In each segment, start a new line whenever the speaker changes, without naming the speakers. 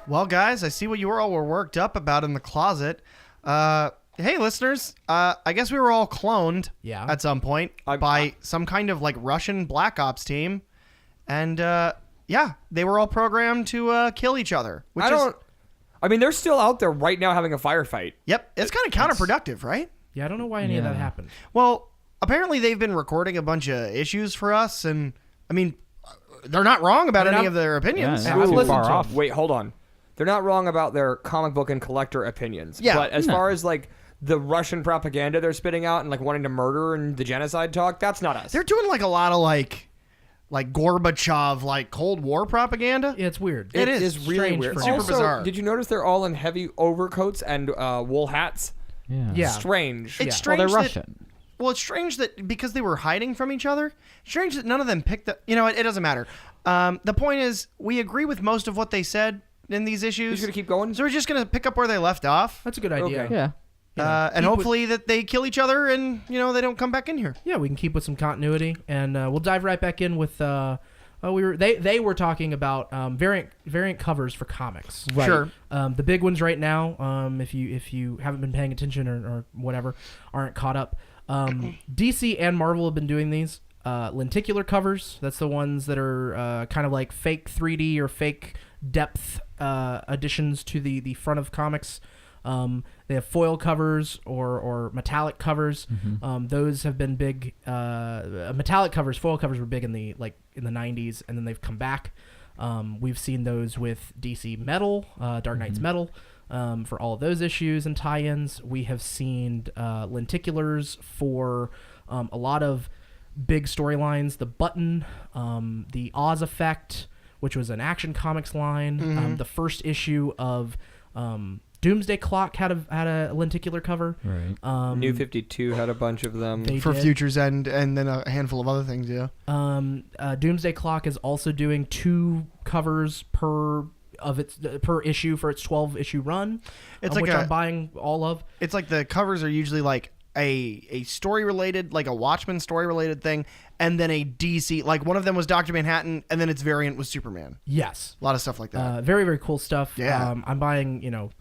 Well, guys, I see what you all were worked up about in the closet. Hey, listeners, I guess we were all cloned at some point by some kind of like Russian Black Ops team. And they were all programmed to kill each other.
I mean, they're still out there right now having a firefight.
Yep, it's kind of counterproductive, right?
Yeah, I don't know why any of that happened.
Well, apparently they've been recording a bunch of issues for us, and I mean, they're not wrong about any of their opinions.
Yeah, not too far off.
Wait, hold on. They're not wrong about their comic book and collector opinions.
Yeah.
But as far as like the Russian propaganda they're spitting out and like wanting to murder and the genocide talk, that's not us.
They're doing like a lot of like Gorbachev, like Cold War propaganda.
Yeah, it's weird.
It is
really weird.
Super
also,
bizarre.
did you notice they're all in heavy overcoats and wool hats?
Yeah.
Strange.
It's strange.
Well, they're Russian.
Well, it's strange that because they were hiding from each other, strange that none of them picked up. You know, it doesn't matter. The point is, we agree with most of what they said in these issues.
You're just going to keep going?
So we're just going to pick up where they left off.
That's a good idea.
Okay.
Yeah.
And hopefully that they kill each other and, you know, they don't come back in here.
Yeah, we can keep with some continuity. And we'll dive right back in with... they were talking about variant covers for comics.
Right. Sure.
The big ones right now, if you haven't been paying attention or whatever, aren't caught up. DC and Marvel have been doing these lenticular covers. That's the ones that are kind of like fake 3D or fake depth additions to the front of comics. They have foil covers or metallic covers.
Mm-hmm.
Those have been big. Metallic covers, foil covers were big in the 90s, and then they've come back. We've seen those with DC Metal, Dark Knight's Metal, for all of those issues and tie-ins. We have seen lenticulars for a lot of big storylines. The Button, the Oz Effect, which was an Action Comics line. The first issue of Doomsday Clock had a lenticular cover.
Right.
New 52 had a bunch of them.
For Future's End and then a handful of other things, yeah.
Doomsday Clock is also doing 2 covers per issue for its 12-issue run,
It's like
which I'm buying all of.
It's like the covers are usually like a story-related, like a Watchmen story-related thing, and then a DC, like one of them was Dr. Manhattan, and then its variant was Superman.
Yes.
A lot of stuff like that.
Very, very cool stuff.
Yeah.
I'm buying,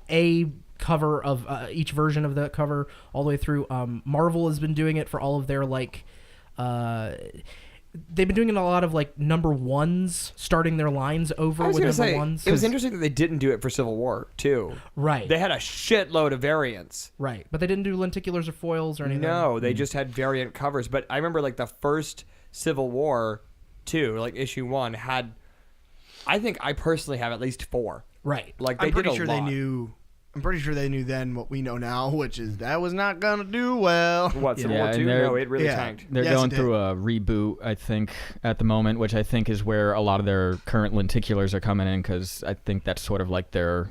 a cover of each version of the cover all the way through. Marvel has been doing it for all of their, they've been doing it a lot of, number ones, starting their lines over with number ones.
It was interesting that they didn't do it for Civil War, too.
Right.
They had a shitload of variants.
Right. But they didn't do lenticulars or foils or anything.
No, they just had variant covers. But I remember, the first Civil War, too, issue 1, had... I think I personally have at least 4.
Right.
I'm pretty sure they knew then what we know now, which is that was not going to do well.
What, Civil War 2? No, it really tanked.
They're going through a reboot, I think, at the moment, which I think is where a lot of their current lenticulars are coming in, because I think that's sort of like their,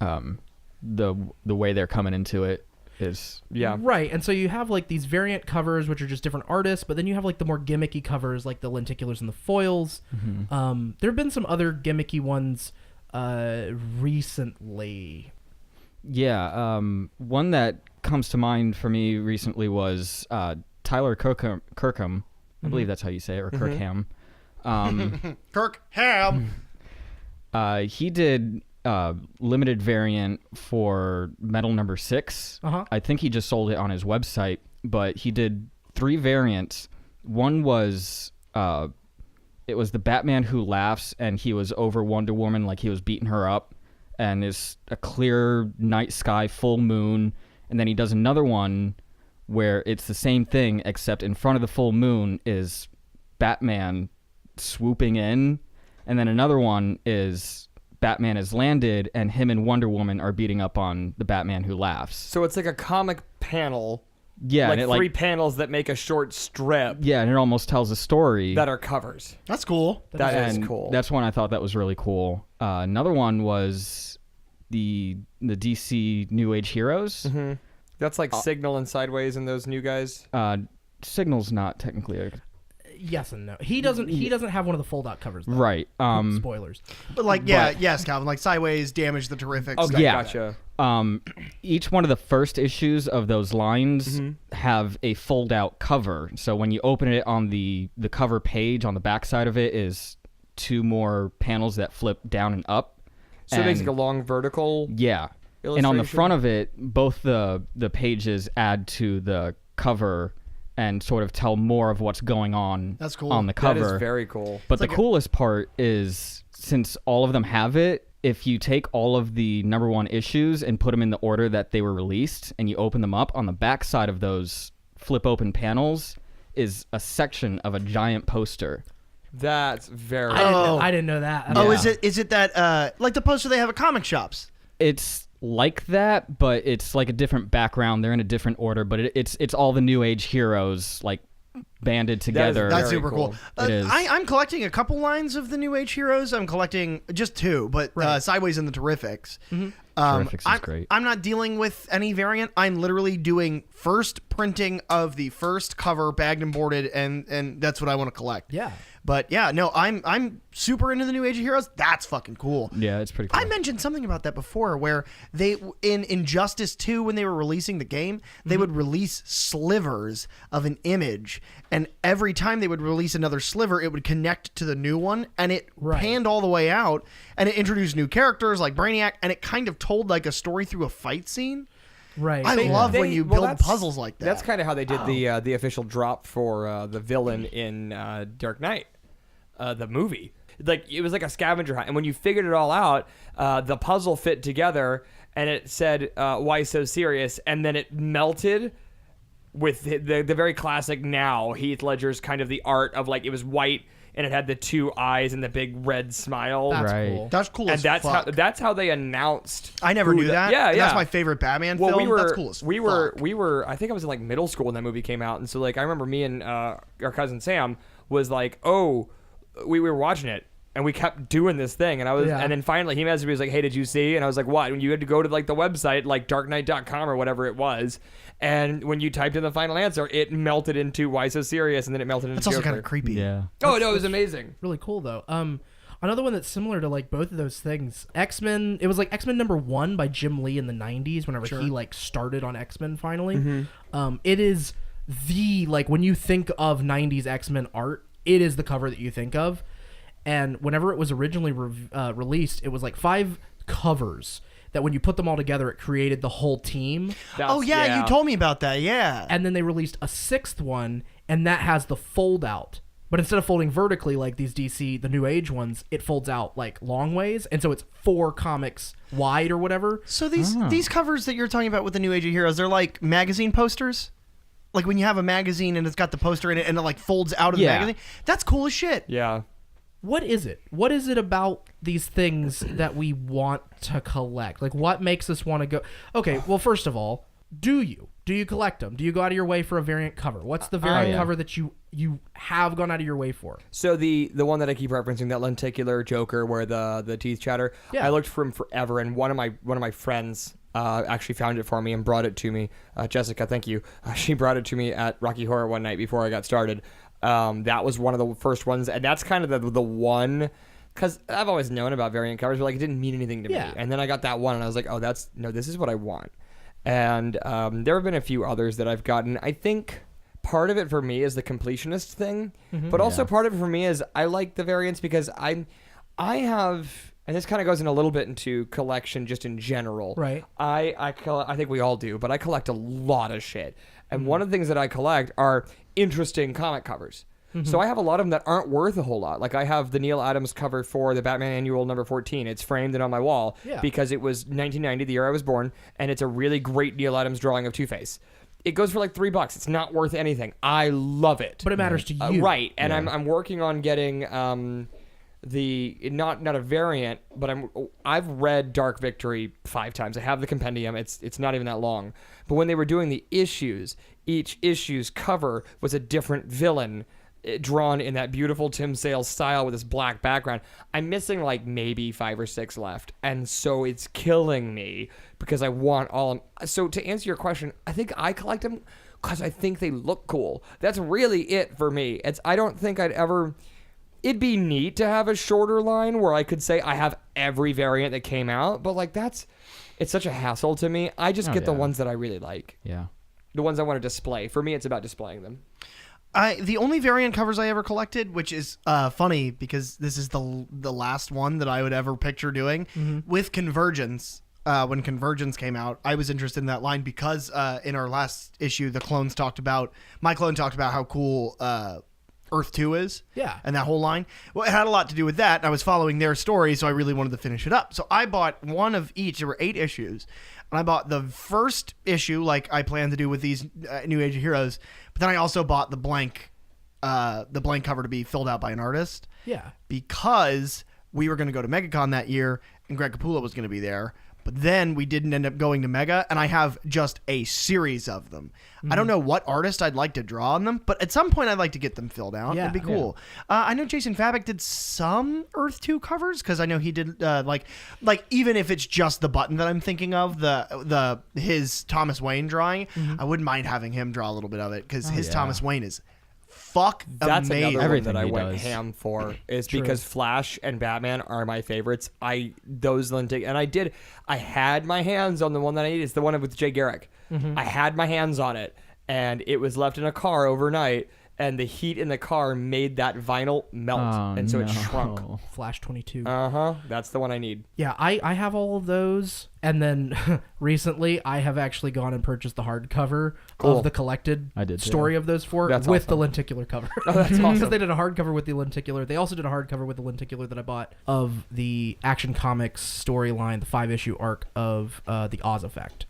the way they're coming into it is...
Yeah.
Right, and so you have, these variant covers, which are just different artists, but then you have, the more gimmicky covers, like the lenticulars and the foils.
Mm-hmm.
There have been some other gimmicky ones recently.
Yeah, one that comes to mind for me recently was Tyler Kirkham. I believe that's how you say it, or Kirkham.
Kirkham.
He did limited variant for Metal number 6. I think he just sold it on his website, but he did 3 variants. One was it was the Batman Who Laughs, and he was over Wonder Woman like he was beating her up. And it's a clear night sky, full moon. And then he does another one where it's the same thing, except in front of the full moon is Batman swooping in. And then another one is Batman has landed, and him and Wonder Woman are beating up on the Batman Who Laughs.
So it's like a comic panel.
Yeah.
Like 3 panels that make a short strip.
Yeah, and it almost tells a story.
That are covers.
That's cool.
That is cool.
That's one I thought that was really cool. Another one was the DC New Age Heroes.
Mm-hmm. That's like Signal and Sideways and those new guys.
Signal's not technically a...
Yes and no. He doesn't have one of the fold-out covers, though.
Right.
Spoilers.
But yes, Calvin. Like Sideways, Damage, The Terrifics.
Okay,
yeah.
Gotcha.
Each one of the first issues of those lines have a fold-out cover. So when you open it on the cover page, on the back side of it is 2 more panels that flip down and up.
So it makes like a long vertical.
Yeah. And on the front of it, both the pages add to the cover and sort of tell more of what's going on.
That's cool.
On the cover.
That is very cool.
But the coolest part is, since all of them have it, if you take all of the number 1 issues and put them in the order that they were released and you open them up, on the back side of those flip open panels is a section of a giant poster.
That's very
I didn't know that.
Oh, is it that like the poster they have at comic shops?
It's like that, but it's like a different background. They're in a different order, but it's all the New Age heroes like banded together.
That's super cool.
It is.
I'm collecting a couple lines of the New Age heroes. I'm collecting just 2, but Sideways and the Terrifics.
Mm-hmm.
Terrifics is great.
I'm not dealing with any variant. I'm literally doing first printing of the first cover, bagged and boarded, and that's what I want to collect.
Yeah.
But yeah, no, I'm super into the New Age of Heroes. That's fucking cool.
Yeah, it's pretty cool.
I mentioned something about that before, where they in Injustice 2, when they were releasing the game, they would release slivers of an image, and every time they would release another sliver, it would connect to the new one, and it panned all the way out, and it introduced new characters like Brainiac, and it kind of told like a story through a fight scene.
Right.
I love when you build puzzles like that.
That's kind of how they did the official drop for the villain in Dark Knight, the movie. Like, it was like a scavenger hunt, and when you figured it all out, the puzzle fit together, and it said, "Why so serious?" And then it melted with the very classic now Heath Ledger's kind of the art of like, it was white and it had the 2 eyes and the big red smile.
That's cool.
That's cool.
And that's how they announced.
I never knew that.
Yeah, yeah.
That's my favorite Batman film. That's cool as
we were. I think I was in like middle school when that movie came out, and so like I remember me and our cousin Sam was like, oh, we were watching it. And we kept doing this thing, and and then finally he messaged me. He was like, "Hey, did you see?" And I was like, "What?" And you had to go to like the website, like darkknight.com or whatever it was, and when you typed in the final answer, it melted into "Why so serious?" and then it melted into.
That's also
Joker.
kind of creepy.
Yeah.
Oh no, it was amazing.
Really cool though. Another one that's similar to like both of those things, X-Men. It was like X-Men #1 by Jim Lee in the '90s. Whenever he like started on X-Men finally, it is the like when you think of '90s X-Men art, it is the cover that you think of. And whenever it was originally released, it was like 5 covers that when you put them all together, it created the whole team.
You told me about that, yeah.
And then they released a 6th one, and that has the fold out. But instead of folding vertically like these DC, the New Age ones, it folds out like long ways. And so it's 4 comics wide or whatever.
So these covers that you're talking about with the New Age of Heroes, they're like magazine posters? Like when you have a magazine and it's got the poster in it and it like folds out of the magazine? That's cool as shit.
Yeah.
What is it? What is it about these things that we want to collect? Like, what makes us want to go? Okay, well, first of all, do you collect them? Do you go out of your way for a variant cover? What's the variant cover that you have gone out of your way for?
So the one that I keep referencing, that lenticular Joker where the teeth chatter, I looked for him forever, and one of my friends actually found it for me and brought it to me. Jessica, thank you. She brought it to me at Rocky Horror one night before I got started. That was one of the first ones, and that's kind of the one, because I've always known about variant covers, but like it didn't mean anything to me. And then I got that one, and I was like, oh, this is what I want. And there have been a few others that I've gotten. I think part of it for me is the completionist thing, but also part of it for me is I like the variants because I have, and this kind of goes in a little bit into collection just in general.
Right.
I think we all do, but I collect a lot of shit. And one of the things that I collect are interesting comic covers. So I have a lot of them that aren't worth a whole lot. Like I have the Neil Adams cover for the Batman Annual #14. It's framed and on my wall because it was 1990, the year I was born, and it's a really great Neil Adams drawing of Two-Face. It goes for like $3. It's not worth anything. I love it.
But it matters to you.
Right. And I'm working on getting the not a variant, but I've read Dark Victory 5 times. I have the compendium. It's not even that long. But when they were doing the issues, each issue's cover was a different villain drawn in that beautiful Tim Sale style with this black background. I'm missing like maybe 5 or 6 left, and so it's killing me because I want all of them. So to answer your question, I think I collect them because I think they look cool. That's really it for me. I don't think I'd ever. It'd be neat to have a shorter line where I could say I have every variant that came out, but like it's such a hassle to me. I just get the ones that I really like.
Yeah.
The ones I want to display. For me, it's about displaying them.
The only variant covers I ever collected, which is funny because this is the last one that I would ever picture doing, with Convergence. When Convergence came out, I was interested in that line because in our last issue, my clone talked about how cool Earth 2 is.
Yeah.
And that whole line. Well, it had a lot to do with that. And I was following their story, so I really wanted to finish it up. So I bought one of each. There were 8 issues. And I bought the first issue, like I plan to do with these New Age of Heroes. But then I also bought the blank cover to be filled out by an artist.
Yeah. Because
we were going to go to MegaCon that year, and Greg Capullo was going to be there. But then we didn't end up going to Mega, and I have just a series of them. I don't know what artist I'd like to draw on them, but at some point I'd like to get them filled out.
Yeah,
it'd be cool. I know Jason Fabic did some Earth 2 covers, because I know he did like even if it's just the button that I'm thinking of, his Thomas Wayne drawing, I wouldn't mind having him draw a little bit of it, because his Thomas Wayne is
that's
amazing.
another
Everything
one that I
he
went
does.
ham for is because Flash and Batman are my favorites. I had my hands on the one that I need. It's the one with Jay Garrick. I had my hands on it, and it was left in a car overnight, and the heat in the car made that vinyl melt, and so it shrunk.
Flash 22.
That's the one I need.
Yeah, I have all of those, and then recently I have actually gone and purchased the hardcover of the collected story of those 4 with the lenticular cover.
Oh, that's awesome.
Because they did a hardcover with the lenticular. They also did a hardcover with the lenticular that I bought of the Action Comics storyline, the 5-issue arc of the Oz Effect.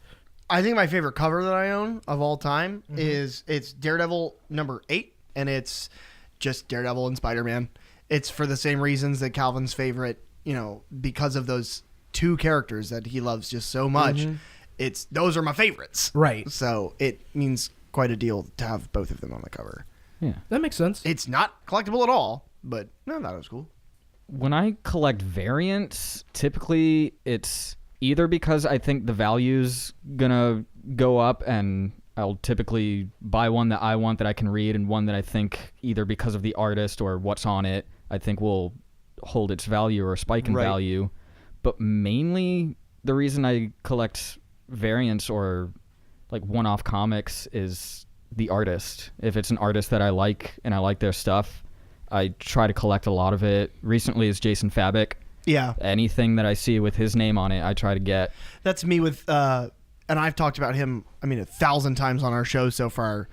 I think my favorite cover that I own of all time is it's Daredevil number 8, and it's just Daredevil and Spider-Man. It's for the same reasons that Calvin's favorite, because of those 2 characters that he loves just so much. Those are my favorites.
Right.
So it means quite a deal to have both of them on the cover.
Yeah.
That makes sense.
It's not collectible at all, but no, that was cool.
When I collect variants, typically it's either because I think the value's gonna go up, and I'll typically buy one that I want that I can read, and one that I think either because of the artist or what's on it, I think will hold its value or spike in value. But mainly the reason I collect variants or like one-off comics is the artist. If it's an artist that I like and I like their stuff, I try to collect a lot of it. Recently is Jason Fabic.
Yeah.
Anything that I see with his name on it, I try to get.
That's me with, and I've talked about him, 1,000 times on our show so far.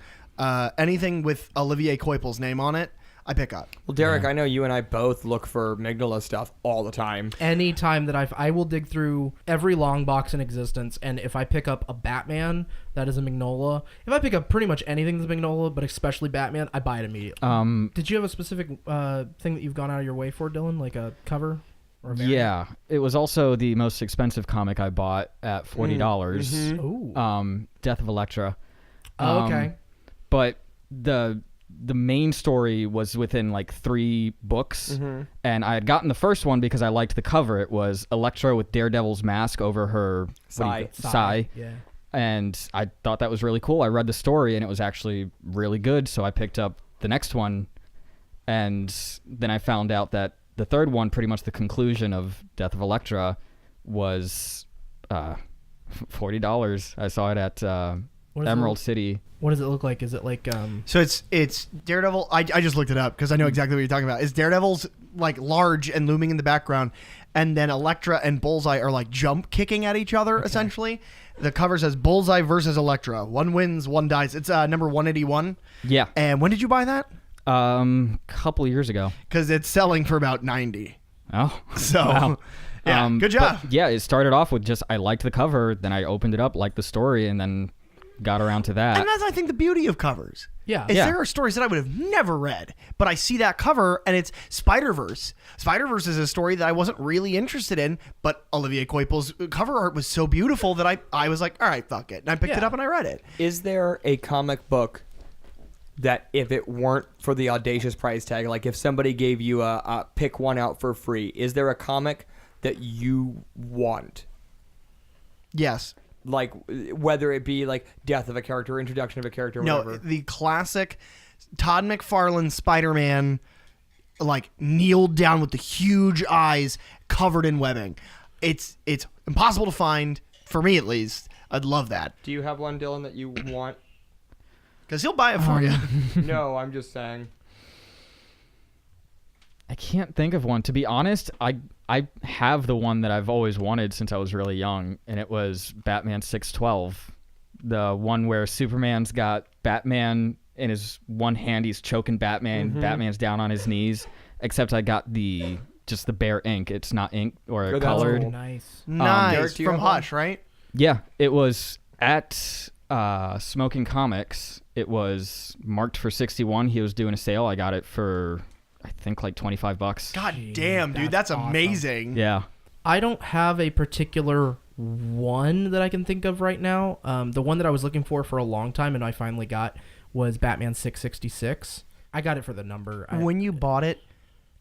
Anything with Olivier Coipel's name on it, I pick up.
Well, Derek, I know you and I both look for Mignola stuff all the time.
Anytime that I will dig through every long box in existence, and if I pick up a Batman, that is a Mignola. If I pick up pretty much anything that's Mignola, but especially Batman, I buy it immediately. Did you have a specific thing that you've gone out of your way for, Dylan, like a cover?
Yeah, it was also the most expensive comic I bought at $40.
Ooh.
Death of Elektra.
Oh, okay.
But the main story was within like 3 books, and I had gotten the first one because I liked the cover. It was Elektra with Daredevil's mask over her sai.
Yeah.
And I thought that was really cool. I read the story, and it was actually really good, so I picked up the next one, and then I found out that the third one, pretty much the conclusion of Death of Elektra, was $40. I saw it at Emerald City.
What does it look like? Is it like
So it's Daredevil. I just looked it up because I know exactly what you're talking about. Is Daredevil's like large and looming in the background, and then Elektra and Bullseye are like jump kicking at each other essentially. The cover says Bullseye versus Elektra. One wins, one dies. It's number 181.
Yeah.
And when did you buy that?
Couple years ago.
Because it's selling for about 90.
Oh.
So
wow.
Yeah, good job.
Yeah, it started off with just I liked the cover, then I opened it up, liked the story, and then got around to that.
And that's, I think, the beauty of covers.
Yeah.
There are stories that I would have never read, but I see that cover, and it's Spider-Verse. Spider-Verse is a story that I wasn't really interested in, but Olivier Coipel's cover art was so beautiful that I was like, all right, fuck it. And I picked it up and I read it.
Is there a comic book that if it weren't for the audacious price tag, like if somebody gave you a pick one out for free, is there a comic that you want?
Yes.
Like whether it be like death of a character, introduction of a character, whatever.
No, the classic Todd McFarlane Spider-Man, like kneeled down with the huge eyes covered in webbing. It's impossible to find, for me at least. I'd love that.
Do you have one, Dylan, that you want?
Because he'll buy it for you.
No, I'm just saying.
I can't think of one. To be honest, I have the one that I've always wanted since I was really young, and it was Batman 612. The one where Superman's got Batman in his one hand, he's choking Batman, Batman's down on his knees, except I got just the bare ink. It's not ink or colored.
Cool. Nice.
Nice. From Hush, right?
Yeah, it was at Smoking Comics. It was marked for 61. He was doing a sale. I got it for, I think, like $25.
God damn, dude. That's awesome. Amazing.
Yeah.
I don't have a particular one that I can think of right now. The one that I was looking for a long time and I finally got was Batman 666. I got it for the number.
When you bought it,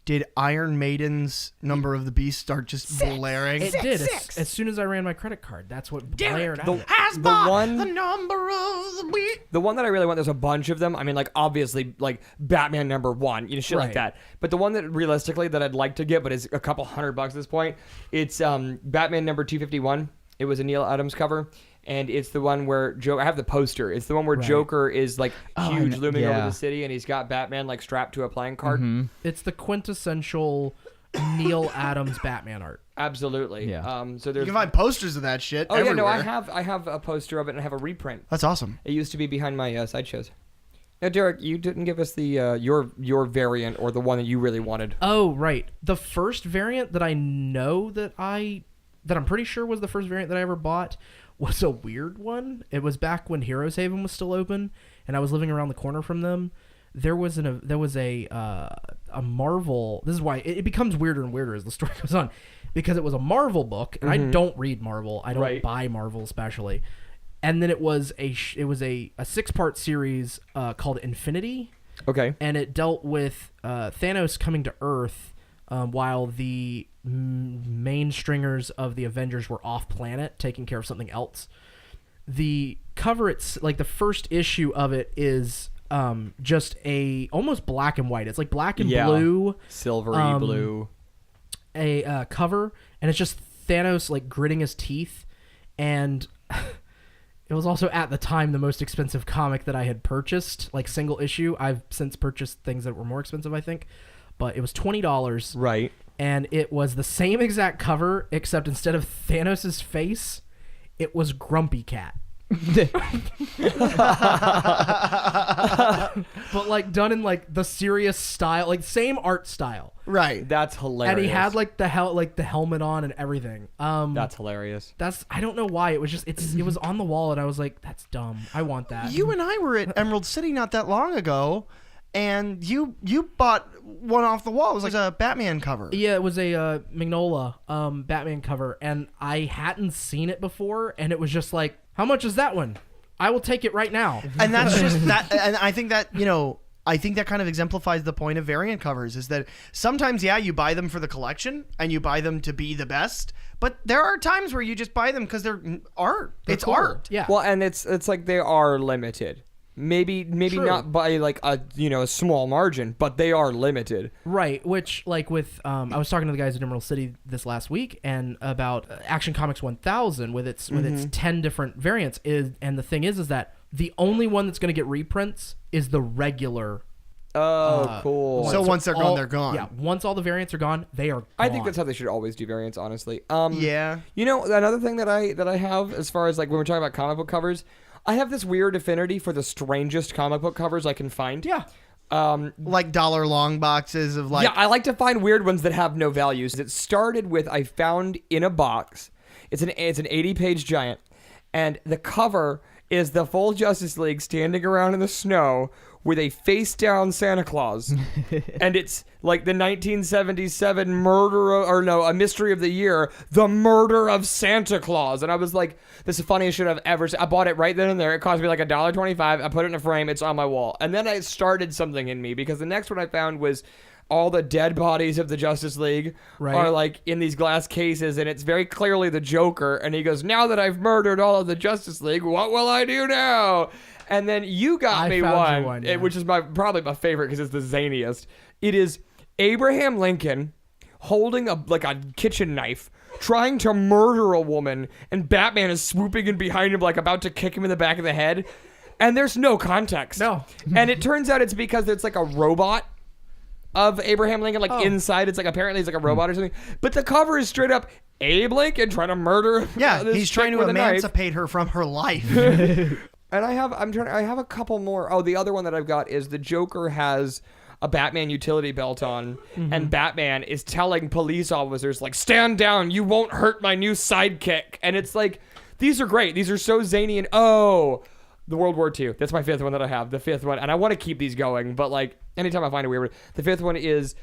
did Iron Maiden's Number of the Beast start just blaring?
It did. As soon as I ran my credit card, that's what blared out.
The Number of the Beast.
The one that I really want, there's a bunch of them. I mean, like, obviously, like, Batman #1, you know, shit like that. But the one that, realistically, that I'd like to get, but is a couple $100 at this point, it's Batman #251. It was a Neil Adams cover. And it's the one where I have the poster. It's the one where Joker is like huge, looming over the city, and he's got Batman like strapped to a playing card.
It's the quintessential Neil Adams Batman art.
Absolutely.
Yeah.
So there's
you can find posters of that shit.
Oh
everywhere.
yeah, no, I have a poster of it and I have a reprint.
That's awesome.
It used to be behind my sideshows. Now, Derek, you didn't give us the your variant or the one that you really wanted.
Oh right, the first variant that I know that I'm pretty sure was the first variant that I ever bought was a weird one. It was back when Heroes Haven was still open, and I was living around the corner from them. There was a Marvel. This is why it becomes weirder and weirder as the story goes on, because it was a Marvel book, and I don't read Marvel. I don't buy Marvel especially. And then it was a 6-part series called Infinity.
Okay.
And it dealt with Thanos coming to Earth while the main stringers of the Avengers were off planet taking care of something else. The cover, it's like the first issue of it is just a almost black and white. It's like black and blue,
silvery blue,
a cover, and it's just Thanos like gritting his teeth. And it was also at the time the most expensive comic that I had purchased, like single issue. I've since purchased things that were more expensive, I think, but it was $20.
Right.
And it was the same exact cover, except instead of Thanos' face, it was Grumpy Cat. But like done in like the serious style, like same art style.
Right.
That's hilarious.
And he had like the helmet on and everything.
That's hilarious.
I don't know why. It was just it was on the wall and I was like, that's dumb. I want that.
You and I were at Emerald City not that long ago. And you bought one off the wall. It was like a Batman cover.
Yeah, it was a Mignola Batman cover, and I hadn't seen it before, and it was just like, how much is that one? I will take it right now.
And that's just that. And I think that, I think that kind of exemplifies the point of variant covers is that sometimes, you buy them for the collection and you buy them to be the best. But there are times where you just buy them because they're art. It's
cool.
art.
Yeah.
Well, and it's like they are limited. Maybe
True.
not by like a small margin, but they are limited.
Right, which like with I was talking to the guys at Emerald City this last week and about Action Comics 1000 with its 10 different variants and the thing is that the only one that's going to get reprints is the regular.
Oh, cool.
So once they're gone, they're gone.
Yeah, once all the variants are gone, they are gone.
I think that's how they should always do variants, honestly.
Yeah.
Another thing that I have as far as like when we're talking about comic book covers, I have this weird affinity for the strangest comic book covers I can find.
Yeah.
Like dollar long boxes of like.
Yeah, I like to find weird ones that have no values. It started with I found in a box. It's an 80-page giant, and the cover is the full Justice League standing around in the snow with a face-down Santa Claus. And it's like the 1977 A Mystery of the Year, The Murder of Santa Claus. And I was like, this is the funniest shit I've ever seen. I bought it right then and there. It cost me like $1.25. I put it in a frame. It's on my wall. And then it started something in me because the next one I found was all the dead bodies of the Justice League are like in these glass cases, and it's very clearly the Joker. And he goes, now that I've murdered all of the Justice League, what will I do now? And then you got me one, which is probably my favorite because it's the zaniest. It is Abraham Lincoln holding a kitchen knife, trying to murder a woman, and Batman is swooping in behind him, like about to kick him in the back of the head. And there's no context.
No.
And it turns out it's because it's like a robot of Abraham Lincoln. Like inside, it's like apparently he's like a robot or something. But the cover is straight up Abe Lincoln trying to murder.
Yeah, he's trying to emancipate her from her life.
And I have a couple more. Oh, the other one that I've got is the Joker has a Batman utility belt on, and Batman is telling police officers, like, stand down, you won't hurt my new sidekick. And it's like, these are great. These are so zany. And the World War II. That's my fifth one that I have. The fifth one. And I want to keep these going, but like, anytime I find a weird one. The fifth one is,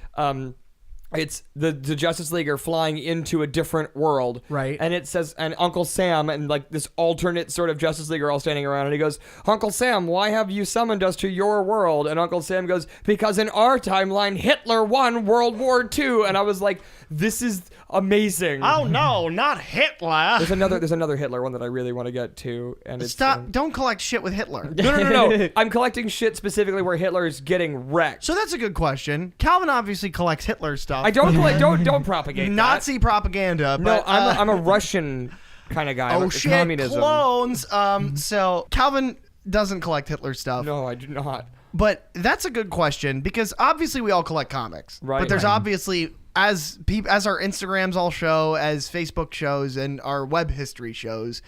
it's the Justice League are flying into a different world.
Right.
And it says, and Uncle Sam and like this alternate sort of Justice League are all standing around, and he goes, Uncle Sam, why have you summoned us to your world? And Uncle Sam goes, because in our timeline, Hitler won World War II. And I was like, this is amazing.
Oh no, not Hitler.
There's another Hitler one that I really want to get to. And it's,
Stop, don't collect shit with Hitler.
No. I'm collecting shit specifically where Hitler is getting wrecked.
So that's a good question. Calvin obviously collects Hitler stuff.
I don't collect, don't propagate
Nazi propaganda.
No,
But,
I'm a Russian kind of guy.
Oh shit,
communism.
clones. So Calvin doesn't collect Hitler stuff.
No, I do not.
But that's a good question because obviously we all collect comics.
Right.
But there's obviously, as our Instagrams all show, as Facebook shows, and our web history shows,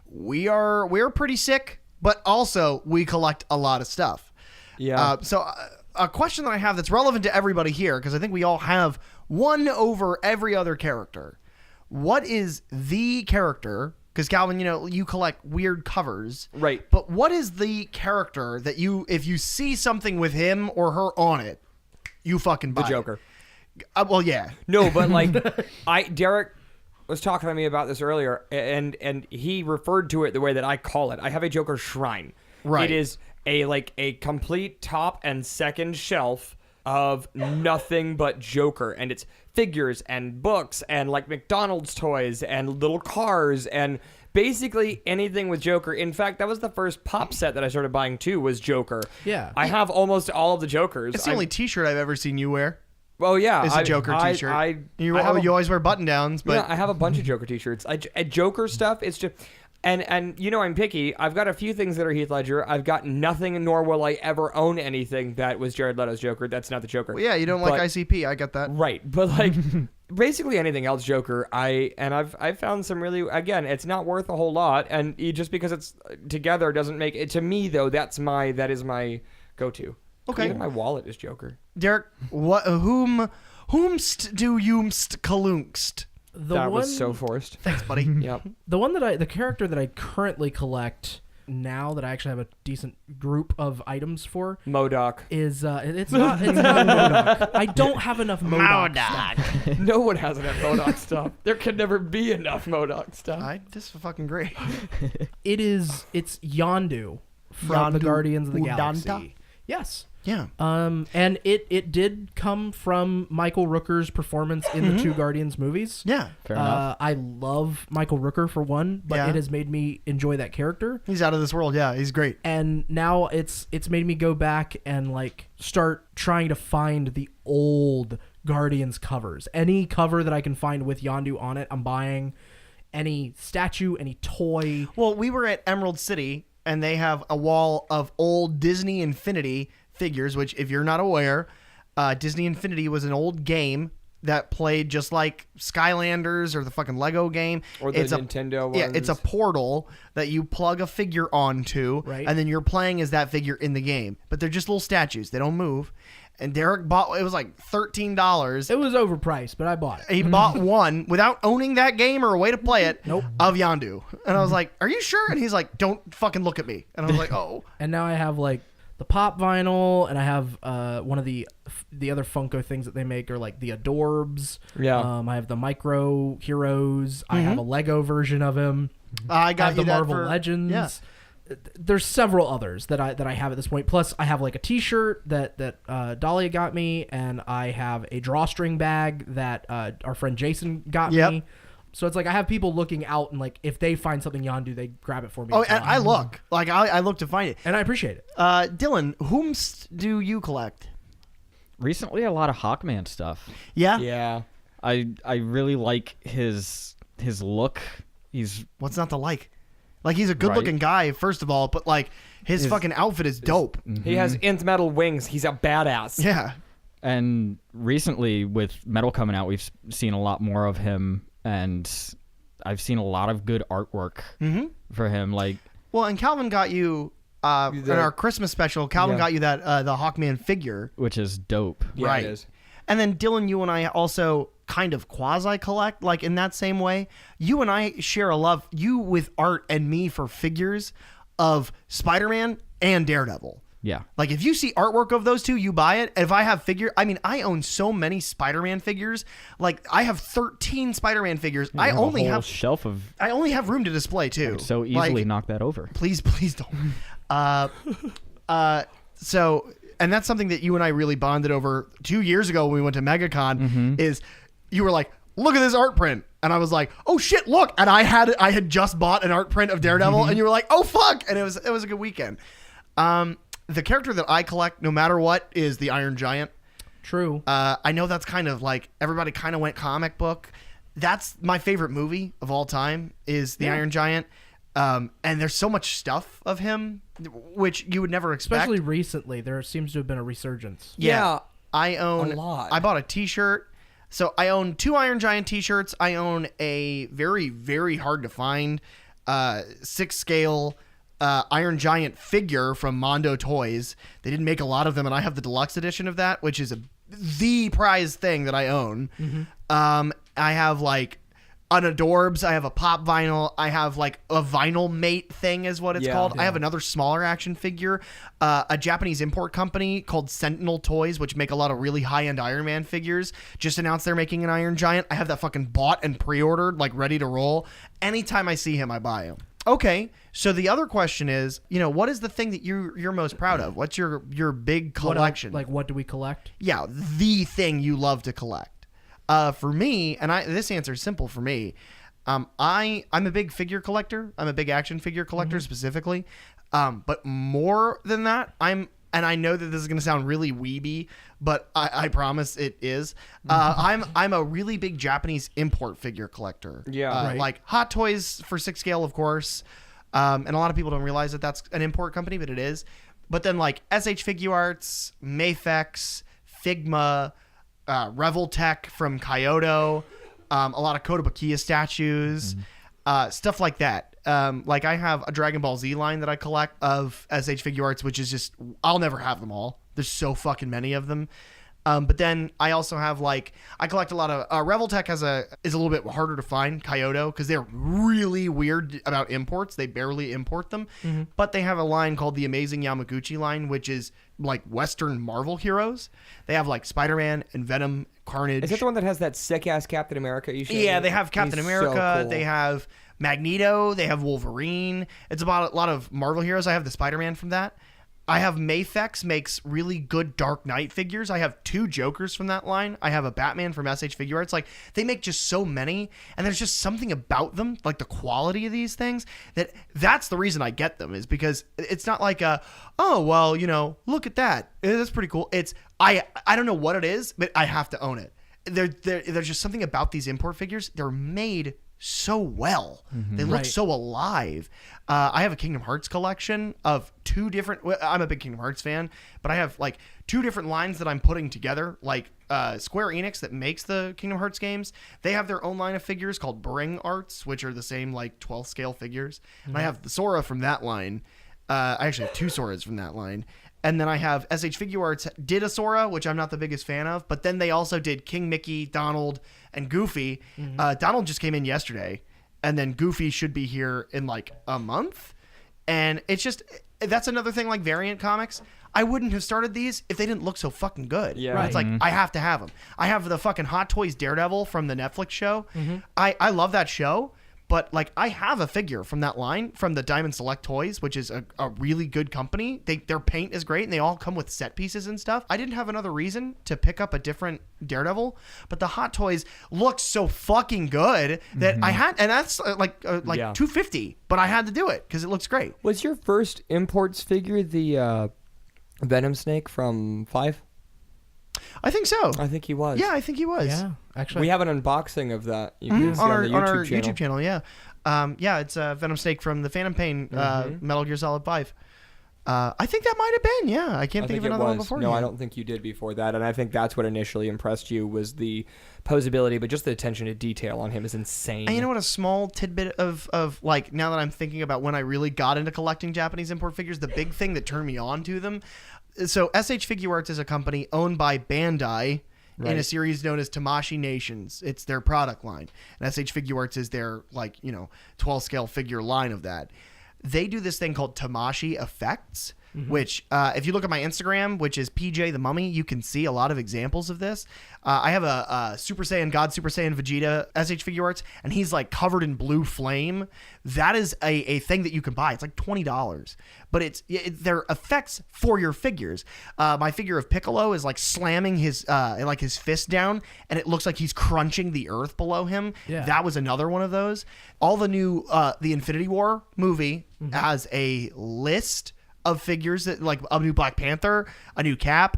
we're pretty sick, but also we collect a lot of stuff.
Yeah.
So a question that I have that's relevant to everybody here, because I think we all have one over every other character. What is the character? Because Calvin, you collect weird covers.
Right.
But what is the character that if you see something with him or her on it, you fucking buy
The Joker.
Well, yeah.
No, but like, Derek was talking to me about this earlier, and he referred to it the way that I call it. I have a Joker shrine.
Right.
It is a complete top and second shelf of nothing but Joker, and it's figures and books and like McDonald's toys and little cars and basically anything with Joker. In fact, that was the first pop set that I started buying too, was Joker.
Yeah.
I have almost all of the Jokers.
It's the only T-shirt I've ever seen you wear.
Well, yeah,
It's a Joker T-shirt. You always wear button-downs, but
yeah, I have a bunch of Joker T-shirts. Joker stuff, it's just... And I'm picky. I've got a few things that are Heath Ledger. I've got nothing, nor will I ever own anything that was Jared Leto's Joker. That's not the Joker.
Well, yeah, you don't like ICP. I get that.
Right, but like basically anything else Joker, I've found some really, again, it's not worth a whole lot, and just because it's together doesn't make it. To me though, that is my go-to.
Okay.
Even my wallet is Joker.
Derek, whomst do youmst kalunkst?
That was so forced.
Thanks, buddy.
Yep.
The character that I currently collect now that I actually have a decent group of items for
MODOK
is it's not MODOK. I don't have enough MODOK stuff.
No one has enough MODOK stuff. There can never be enough MODOK stuff.
This is fucking great.
It's Yondu from the Guardians of the Galaxy. Yes.
Yeah.
And it did come from Michael Rooker's performance in the two Guardians movies.
Yeah.
Fair enough.
I love Michael Rooker for one, but it has made me enjoy that character.
He's out of this world. Yeah, he's great.
And now it's made me go back and like start trying to find the old Guardians covers. Any cover that I can find with Yondu on it, I'm buying. Any statue, any toy.
Well, we were at Emerald City, and they have a wall of old Disney Infinity figures, which, if you're not aware, Disney Infinity was an old game that played just like Skylanders or the fucking Lego game.
Or the Nintendo ones.
Yeah, it's a portal that you plug a figure onto,
right,
and then you're playing as that figure in the game. But they're just little statues. They don't move. And Derek bought, it was like $13.
It was overpriced, but I bought it.
He bought one without owning that game or a way to play it.
Nope.
Of Yondu. And I was like, are you sure? And he's like, don't fucking look at me. And I was like, oh.
And now I have like the pop vinyl, and I have one of the other Funko things that they make are like the Adorbs.
Yeah.
I have the Micro Heroes. I have a Lego version of him.
I got
have the Marvel Legends.
Yeah.
There's several others that I have at this point. Plus, I have like a T-shirt that Dahlia got me, and I have a drawstring bag that our friend Jason got me. So it's like I have people looking out, and like if they find something Yondu, they grab it for me.
Oh, and I look. Like I look to find it.
And I appreciate it.
Dylan, whomst do you collect?
Recently, a lot of Hawkman stuff.
Yeah?
Yeah.
I really like his look.
What's not to like? Like, he's a good-looking guy, first of all, but, like, his fucking outfit is dope.
He has nth metal wings. He's a badass.
Yeah.
And recently, with metal coming out, we've seen a lot more of him, and I've seen a lot of good artwork for him. Like,
well, and Calvin got you in our Christmas special. Calvin got you that the Hawkman figure,
which is dope.
Yeah,
right?
It is.
And then Dylan, you and I also kind of quasi collect, like in that same way. You and I share a love. You with art, and me for figures of Spider-Man and Daredevil.
Yeah.
Like, if you see artwork of those two, you buy it. If I have I own so many Spider-Man figures. Like, I have 13 Spider-Man figures.
I only have a shelf of.
I only have room to display too.
So easily knock that over.
Please don't. So, and that's something that you and I really bonded over 2 years ago when we went to MegaCon. Is you were like, look at this art print. And I was like, oh shit, look. And I had just bought an art print of Daredevil, and you were like, oh fuck. And it was a good weekend. The character that I collect, no matter what, is the Iron Giant.
True.
I know that's kind of like, everybody kind of went comic book. That's my favorite movie of all time, is the Iron Giant. And there's so much stuff of him, which you would never expect.
Especially recently, there seems to have been a resurgence.
Yeah. I own
a lot.
I bought a t-shirt. So I own 2 Iron Giant t-shirts. I own a very, very hard to find 6-scale Iron Giant figure from Mondo Toys. They didn't make a lot of them, and I have the deluxe edition of that, which is the prized thing that I own. I have like an Adorbs. I have a pop vinyl. I have like a vinyl mate thing is what it's called. I have another smaller action figure, a Japanese import company called Sentinel Toys, which make a lot of really high-end Iron Man figures, just announced they're making an Iron Giant. I have that fucking bought and pre-ordered, like ready to roll. Anytime I see him, I buy him. Okay, so the other question is, what is the thing that you're most proud of? What's your big collection?
What do we collect?
Yeah, the thing you love to collect. For me, and this answer is simple for me. I'm a big figure collector. I'm a big action figure collector specifically. But more than that, and I know that this is going to sound really weeby, but I promise it is. I'm a really big Japanese import figure collector.
Yeah,
like Hot Toys for 6-scale, of course. And a lot of people don't realize that that's an import company, but it is. But then like SH Figuarts, Mafex, Figma, Reveltech from Kyoto, a lot of Kotobukiya statues, stuff like that. Like I have a Dragon Ball Z line that I collect of SH Figuarts, which is just, I'll never have them all. There's so fucking many of them. But then I also have I collect a lot of, Reveltech is a little bit harder to find, Kyoto, because they're really weird about imports. They barely import them. But they have a line called the Amazing Yamaguchi line, which is like Western Marvel heroes. They have like Spider-Man and Venom, Carnage.
Is that the one that has that sick-ass Captain America you showed me?
Yeah, they have Captain America.
So cool.
They have Magneto. They have Wolverine. It's about a lot of Marvel heroes. I have the Spider-Man from that. I have Mafex makes really good Dark Knight figures. I have 2 Jokers from that line. I have a Batman from SH Figuarts. Like, they make just so many, and there's just something about them, like the quality of these things, that's the reason I get them, is because it's not like look at that. That's pretty cool. It's, I don't know what it is, but I have to own it. There's just something about these import figures. They're made so well. They look so alive. I have a Kingdom Hearts collection of 2 different, I'm a big Kingdom Hearts fan, but I have like 2 different lines that I'm putting together. Like Square Enix that makes the Kingdom Hearts games, they have their own line of figures called Bring Arts, which are the same like 12th scale figures. And I have the Sora from that line. I actually have 2 Soras from that line. And then I have SH Figuarts did a Sora, which I'm not the biggest fan of, but then they also did King Mickey, Donald, and Goofy. Donald just came in yesterday, and then Goofy should be here in like a month. And it's just, that's another thing like Variant Comics. I wouldn't have started these if they didn't look so fucking good.
Yeah. Right.
It's like, I have to have them. I have the fucking Hot Toys Daredevil from the Netflix show. I love that show. But like, I have a figure from that line from the Diamond Select Toys, which is a really good company. Their paint is great, and they all come with set pieces and stuff. I didn't have another reason to pick up a different Daredevil, but the Hot Toys look so fucking good that I had, and that's like $250, but I had to do it because it looks great.
Was your first imports figure the Venom Snake from 5?
I think so.
I think he was.
Yeah, I think he was.
Yeah, actually,
we have an unboxing of that. You can see
on
on
our
the YouTube
channel. Yeah, it's Venom Snake from the Phantom Pain Metal Gear Solid 5. I think that might have been. Yeah, I can't think of another one before.
No, I don't think you did before that, and I think that's what initially impressed you was the posability, but just the attention to detail on him is insane.
And you know what? A small tidbit of like, now that I'm thinking about when I really got into collecting Japanese import figures, the big thing that turned me on to them. So SH Figuarts is a company owned by Bandai. Right. In a series known as Tamashii Nations. It's their product line. And SH Figuarts is their 12 scale figure line of that. They do this thing called Tamashii Effects, which if you look at my Instagram, which is PJ the Mummy, you can see a lot of examples of this. I have a Super Saiyan God Super Saiyan Vegeta SH Figuarts, and he's like covered in blue flame. That is a thing that you can buy. It's like $20, but they're effects for your figures. My figure of Piccolo is like slamming his fist down, and it looks like he's crunching the earth below him. Yeah. That was another one of those. All the new the Infinity War movie has a list of figures that, like, a new Black Panther, a new Cap,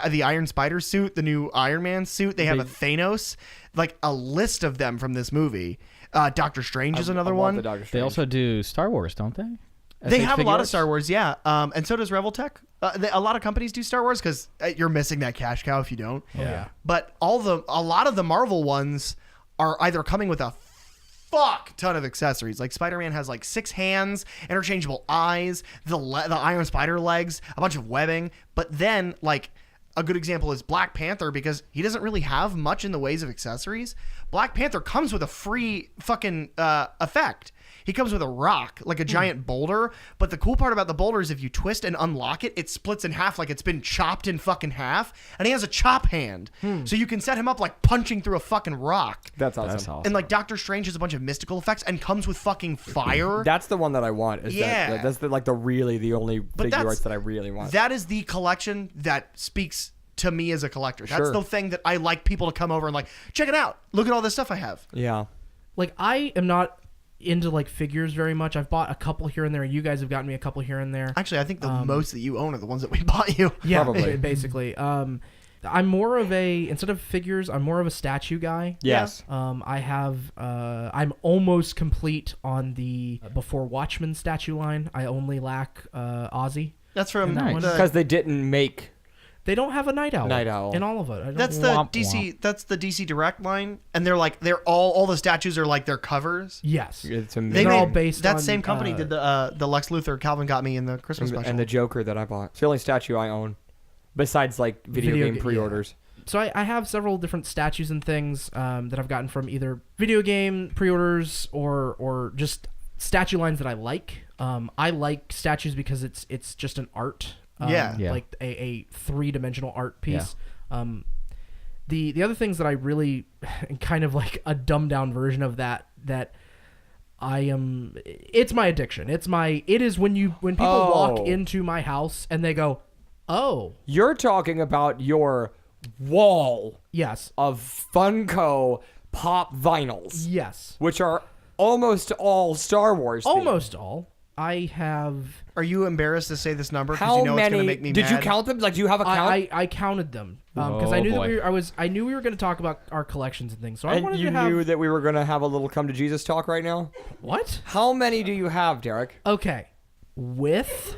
the Iron Spider suit, the new Iron Man suit. They have a Thanos, like a list of them from this movie. Doctor Strange is another one.
They also do Star Wars, don't they?
They have a lot of Star Wars, yeah. And so does Revoltech. A lot of companies do Star Wars because you're missing that cash cow if you don't.
Yeah.
But a lot of the Marvel ones are either coming with a fuck ton of accessories. Like Spider-Man has like 6 hands, interchangeable eyes, the Iron Spider legs, a bunch of webbing. But then, like, a good example is Black Panther, because he doesn't really have much in the ways of accessories. Black Panther comes with a free fucking effect. He comes with a rock, like a giant boulder. But the cool part about the boulder is if you twist and unlock it, it splits in half like it's been chopped in fucking half. And he has a chop hand. So you can set him up like punching through a fucking rock.
That's awesome.
And like Doctor Strange has a bunch of mystical effects and comes with fucking fire.
That's the one that I want. That's the only figure arts that I really want.
That is the collection that speaks to me as a collector. That's the thing that I like people to come over and like, check it out. Look at all this stuff I have.
Yeah.
Like, I am not into like figures very much. I've bought a couple here and there. You guys have gotten me a couple here and there.
Actually, I think the most that you own are the ones that we bought you.
Yeah, probably. Basically. I'm more of instead of figures, I'm more of a statue guy.
Yes.
I'm almost complete on the Before Watchmen statue line. I only lack Ozzy.
That's from
because they didn't make.
They don't have a Night Owl in all of it.
That's the DC. That's the DC Direct line, and they're all the statues are like their covers.
Yes,
it's amazing.
They're all based.
That
on,
same company did the Lex Luthor Calvin got me in the Christmas special,
and the Joker that I bought. It's the only statue I own, besides like video game pre-orders.
Yeah. So I have several different statues and things that I've gotten from either video game pre-orders or just statue lines that I like. I like statues because it's just an art. Like a 3-dimensional art piece. Yeah. The other things that I really kind of like a dumbed down version of that I am. It's my addiction. It is when people walk into my house and they go, "Oh,
you're talking about your wall."
Yes.
Of Funko pop vinyls.
Yes.
Which are almost all Star Wars.
Almost all. I have.
Are you embarrassed to say this number because you know it's going to make me mad?
Did you count them? Like, do you have a count?
I counted them because I knew that I knew we were going to talk about our collections and things. So I wanted to have.
You knew that we were going to have a little come to Jesus talk right now.
What?
How many do you have, Derek?
Okay, with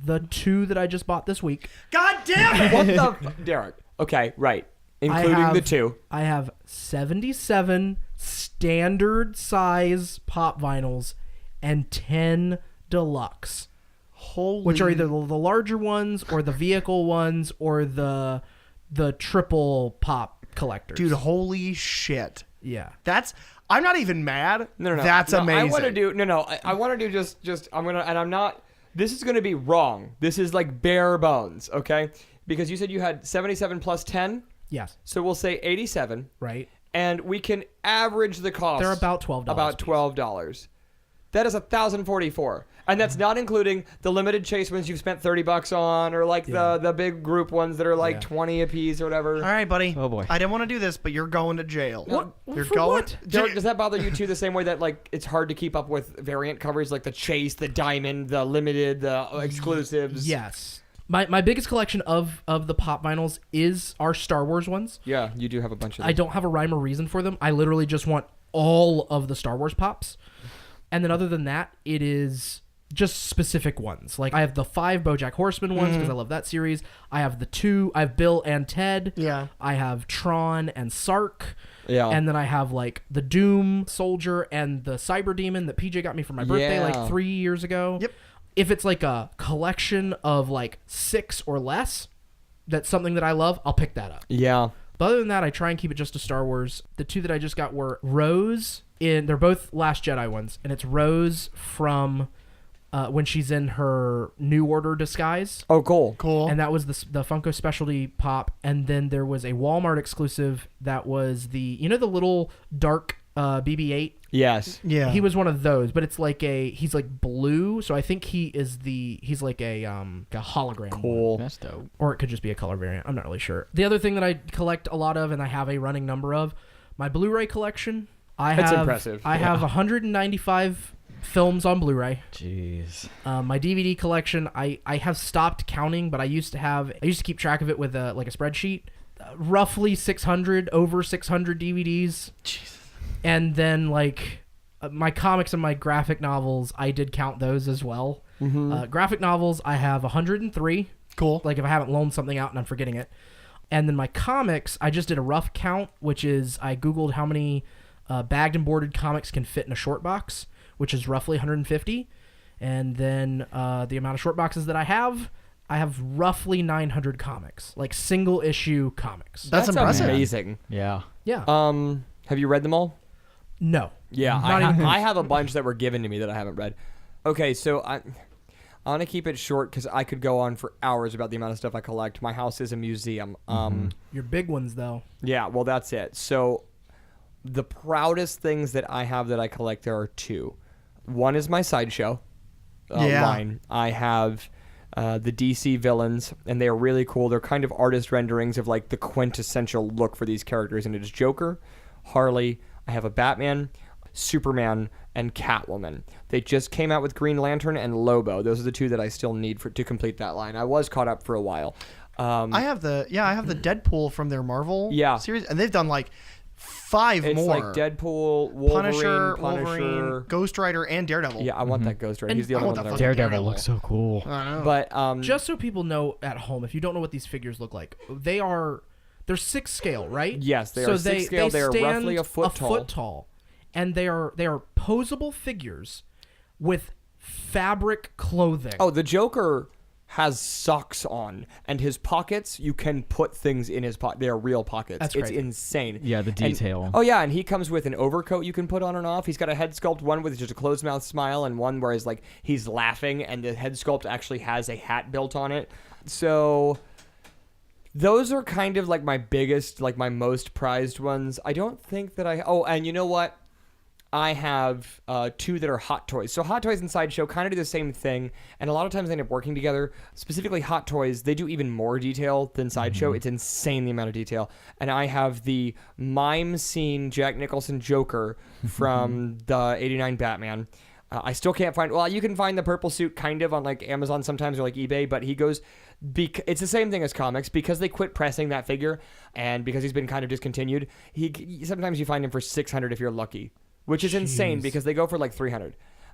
the 2 that I just bought this week.
God damn it!
What the Derek? Okay, right. Including the 2.
I have 77 standard size pop vinyls and 10 deluxe, which are either the larger ones or the vehicle ones or the triple pop collectors.
Dude, holy shit!
Yeah,
I'm not even mad.
No.
That's amazing.
I want to do I want to do just I'm gonna, and I'm not. This is gonna be wrong. This is like bare bones, okay? Because you said you had 77 plus 10.
Yes.
So we'll say 87.
Right.
And we can average the cost.
They're about $12.
About $12. That is $1,044, and that's not including the limited chase ones you've spent $30 on, or like the big group ones that are like 20 a piece or whatever.
All right, buddy.
Oh boy,
I didn't want to do this, but you're going to jail.
What?
You're
for
going.
What?
Does that bother you too? The same way that like it's hard to keep up with variant covers, like the chase, the diamond, the limited, the exclusives.
Yes. My biggest collection of the pop vinyls is our Star Wars ones.
Yeah, you do have a bunch of them.
I don't have a rhyme or reason for them. I literally just want all of the Star Wars pops. And then other than that, it is just specific ones. Like I have the 5 BoJack Horseman ones because I love that series. I have the 2. I have Bill and Ted.
Yeah.
I have Tron and Sark.
Yeah.
And then I have like the Doom Soldier and the Cyber Demon that PJ got me for my birthday like 3 years ago.
Yep.
If it's like a collection of like 6 or less, that's something that I love, I'll pick that up.
Yeah.
But other than that, I try and keep it just to Star Wars. The 2 that I just got were Rose they're both Last Jedi ones, and it's Rose from when she's in her New Order disguise.
Oh, cool.
Cool.
And that was the Funko Specialty Pop. And then there was a Walmart exclusive that was the little dark BB-8.
Yes.
Yeah.
He was one of those, but it's like he's like blue, so I think he's like a hologram.
Cool.
One.
That's dope.
Or it could just be a color variant. I'm not really sure. The other thing that I collect a lot of, and I have a running number of, my Blu-ray collection.
That's impressive.
I have 195 films on Blu-ray.
Jeez.
My DVD collection, I have stopped counting, but I used to keep track of it with a spreadsheet. Roughly 600 DVDs.
Jesus.
And then like my comics and my graphic novels, I did count those as well. Graphic novels, I have 103.
Cool.
Like if I haven't loaned something out and I'm forgetting it. And then my comics, I just did a rough count, which is I Googled how many bagged and boarded comics can fit in a short box, which is roughly 150. And then the amount of short boxes that I have roughly 900 comics, like single issue comics.
That's impressive.
Amazing.
Yeah.
Yeah.
Have you read them all?
No.
Yeah,
Not even
I have a bunch that were given to me that I haven't read. Okay, so I want to keep it short because I could go on for hours about the amount of stuff I collect. My house is a museum.
Your big ones, though.
Yeah, well, that's it. So the proudest things that I have that I collect, there are 2. One is my Sideshow line. I have the DC villains, and they are really cool. They're kind of artist renderings of like the quintessential look for these characters, and it is Joker, Harley. I have a Batman, Superman, and Catwoman. They just came out with Green Lantern and Lobo. Those are the 2 that I still need to complete that line. I was caught up for a while.
I have the Deadpool from their Marvel series, and they've done like 5
it's
more.
It's like Deadpool, Wolverine,
Wolverine, Ghost Rider, and Daredevil.
Yeah, I want that Ghost Rider.
And
He's the only one that I want.
Daredevil looks so cool.
I know.
But
Just so people know at home, if you don't know what these figures look like, they're 6 scale, right?
Yes, they are 6 scale. They are roughly a foot
tall. And they are posable figures with fabric clothing.
Oh, the Joker has socks on, and his pockets, you can put things in his pocket. They are real pockets.
That's
it's
crazy.
insane.
Yeah, the detail.
And he comes with an overcoat you can put on and off. He's got a head sculpt, one with just a closed mouth smile, and one where he's laughing, and the head sculpt actually has a hat built on it. So those are kind of like my biggest, like my most prized ones. I don't think that and you know what? I have 2 that are Hot Toys. So Hot Toys and Sideshow kind of do the same thing, and a lot of times they end up working together. Specifically Hot Toys, they do even more detail than Sideshow. It's insane the amount of detail. And I have the mime scene Jack Nicholson Joker from the 89 Batman. I still can't find... Well, you can find the purple suit kind of on like Amazon sometimes or like eBay, but he goes... It's the same thing as comics. Because they quit pressing that figure, and because he's been kind of discontinued, sometimes you find him for $600 if you're lucky. Which is insane because they go for like $300.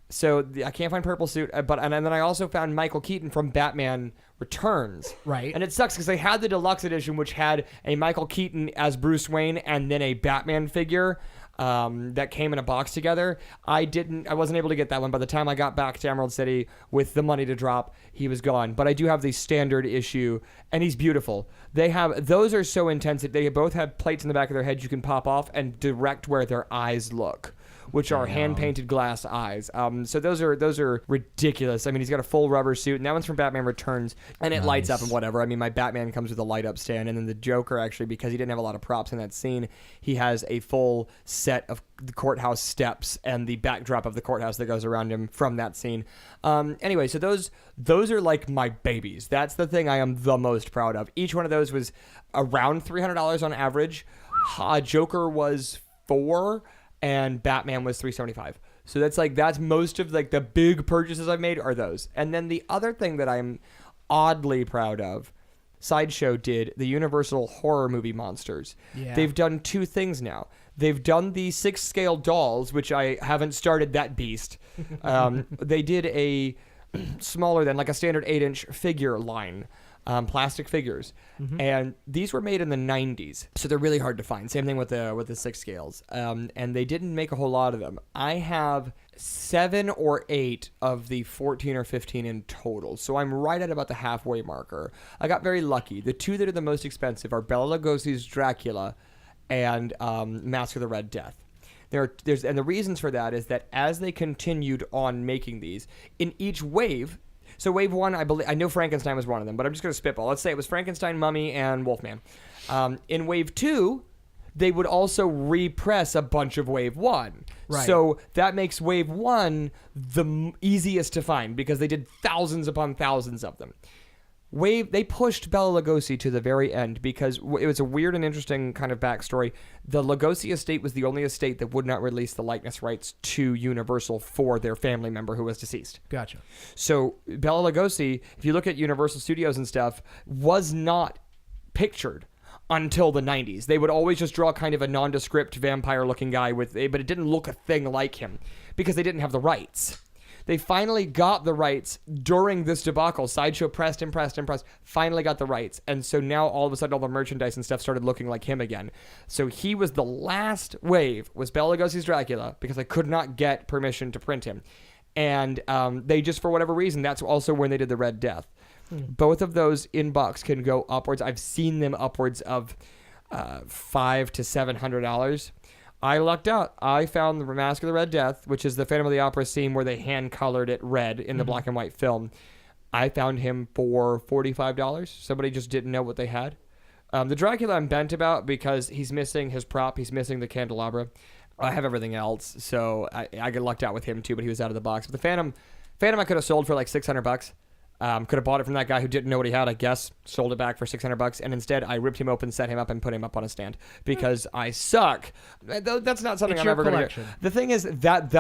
So I can't find purple suit, and then I also found Michael Keaton from Batman Returns.
Right.
And it sucks because they had the deluxe edition, which had a Michael Keaton as Bruce Wayne and then a Batman figure that came in a box together. I wasn't able to get that one. By the time I got back to Emerald City with the money to drop, he was gone. But I do have the standard issue, and he's beautiful. Those are so intense that they both have plates in the back of their head you can pop off and direct where their eyes look, which are hand-painted glass eyes. So those are ridiculous. I mean, he's got a full rubber suit, and that one's from Batman Returns, and it lights up and whatever. I mean, my Batman comes with a light-up stand, and then the Joker, actually, because he didn't have a lot of props in that scene, he has a full set of the courthouse steps and the backdrop of the courthouse that goes around him from that scene. Anyway, so those are like my babies. That's the thing I am the most proud of. Each one of those was around $300 on average. Joker was $400. And Batman was $375. So that's most of like the big purchases I've made are those. And then the other thing that I'm oddly proud of. Sideshow did the Universal horror movie monsters.
Yeah.
They've done 2 things now. They've done the 6-scale dolls, which I haven't started that beast. They did a smaller than like a standard 8-inch figure line, plastic figures, and these were made in the 90s, so they're really hard to find. Same thing with the 6 scales, and they didn't make a whole lot of them. I have 7 or 8 of the 14 or 15 in total, so I'm right at about the halfway marker. I got very lucky. The 2 that are the most expensive are Bela Lugosi's Dracula and Mask of the Red Death. And the reasons for that is that as they continued on making these, in each wave, so wave 1, I know Frankenstein was one of them, but I'm just going to spitball. Let's say it was Frankenstein, Mummy, and Wolfman. In wave 2, they would also repress a bunch of wave 1.
Right.
So that makes wave 1 the easiest to find because they did thousands upon thousands of them. They pushed Bela Lugosi to the very end because it was a weird and interesting kind of backstory. The Lugosi estate was the only estate that would not release the likeness rights to Universal for their family member who was deceased.
Gotcha.
So Bela Lugosi, if you look at Universal Studios and stuff, was not pictured until the 90s. They would always just draw kind of a nondescript vampire-looking guy but it didn't look a thing like him because they didn't have the rights. They finally got the rights during this debacle. Sideshow pressed, finally got the rights. And so now all of a sudden all the merchandise and stuff started looking like him again. So he was the last wave, was Bela Lugosi's Dracula, because I could not get permission to print him. And they just, for whatever reason, that's also when they did the Red Death. Both of those in bucks can go upwards. I've seen them upwards of $500 to $700. I lucked out. I found the Mask of the Red Death, which is the Phantom of the Opera scene where they hand-colored it red in the black and white film. I found him for $45. Somebody just didn't know what they had. The Dracula I'm bent about because he's missing his prop. He's missing the candelabra. I have everything else, so I got lucked out with him too, but he was out of the box. But the Phantom I could have sold for like $600. Could have bought it from that guy who didn't know what he had, I guess, sold it back for $600, and instead I ripped him open, set him up, and put him up on a stand because I suck. That's not something I'm ever going to do. The thing is that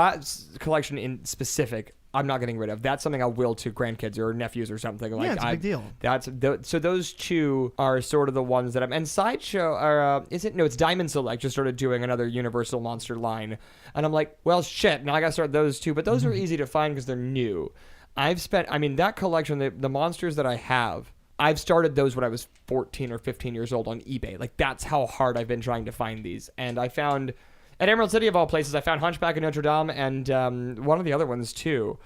collection in specific, I'm not getting rid of. That's something I will to grandkids or nephews or something.
Yeah, it's a big deal.
So those 2 are sort of the ones that I'm. And Sideshow, it's Diamond Select just started doing another Universal monster line, and I'm like, well, shit. Now I got to start those 2, but those are easy to find because they're new. That collection, the monsters that I have, I've started those when I was 14 or 15 years old on eBay. Like, that's how hard I've been trying to find these. And I found, at Emerald City of all places, I found Hunchback of Notre Dame and one of the other ones, too.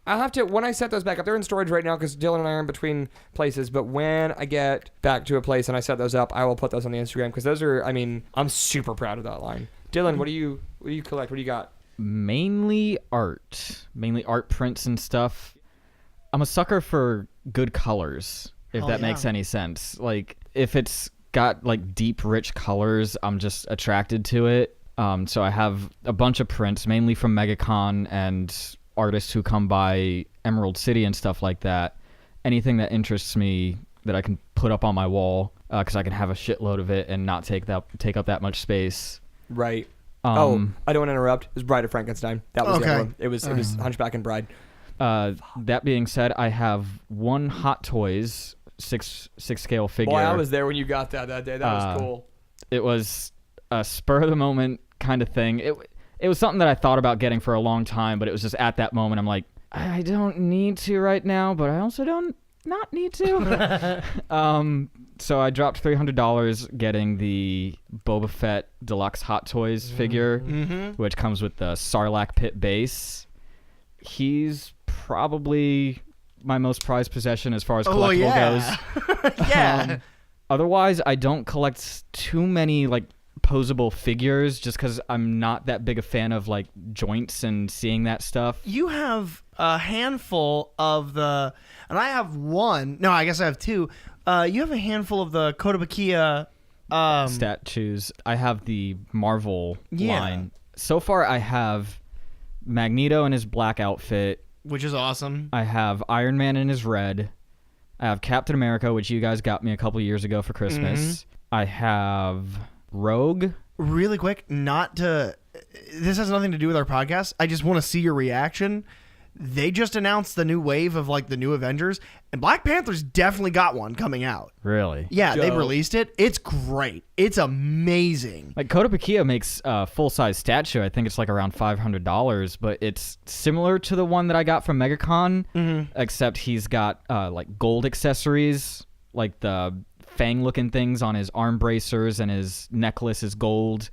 I'll have to, when I set those back up, they're in storage right now because Dylan and I are in between places. But when I get back to a place and I set those up, I will put those on the Instagram because those are, I'm super proud of that line. Dylan, what do you collect? What do you got?
Mainly art prints and stuff. I'm a sucker for good colors, if that makes any sense. Like, if it's got like deep, rich colors, I'm just attracted to it. So I have a bunch of prints, mainly from MegaCon and artists who come by Emerald City and stuff like that. Anything that interests me that I can put up on my wall, because I can have a shitload of it and not take up that much space.
Right. I don't want to interrupt. It was Bride of Frankenstein. That was the other one. It was Hunchback and Bride.
That being said, I have one Hot Toys 6 scale figure.
Boy, I was there when you got that day. That was cool.
It was a spur of the moment kind of thing. It was something that I thought about getting for a long time, but it was just at that moment I'm like, I don't need to right now, but I also don't not need to. So I dropped $300 getting the Boba Fett Deluxe Hot Toys figure, which comes with the Sarlacc pit base. He's probably my most prized possession as far as collectible goes.
Yeah.
Otherwise, I don't collect too many like posable figures just because I'm not that big a fan of like joints and seeing that stuff.
You have a handful of the, and I have one. No, I guess I have two. You have a handful of the Kotobukiya
statues. I have the Marvel line. So far, I have Magneto in his black outfit,
which is awesome.
I have Iron Man in his red. I have Captain America, which you guys got me a couple years ago for Christmas. I have Rogue.
Really quick, this has nothing to do with our podcast. I just want to see your reaction. they just announced the new wave of like the new Avengers, and Black Panther's definitely got one coming out.
Really?
Yeah, they released it. It's great. It's amazing.
Like Kotobukiya makes a full-size statue. I think it's like around $500, but it's similar to the one that I got from MegaCon, except he's got like gold accessories, like the fang-looking things on his arm bracers, and his necklace is gold.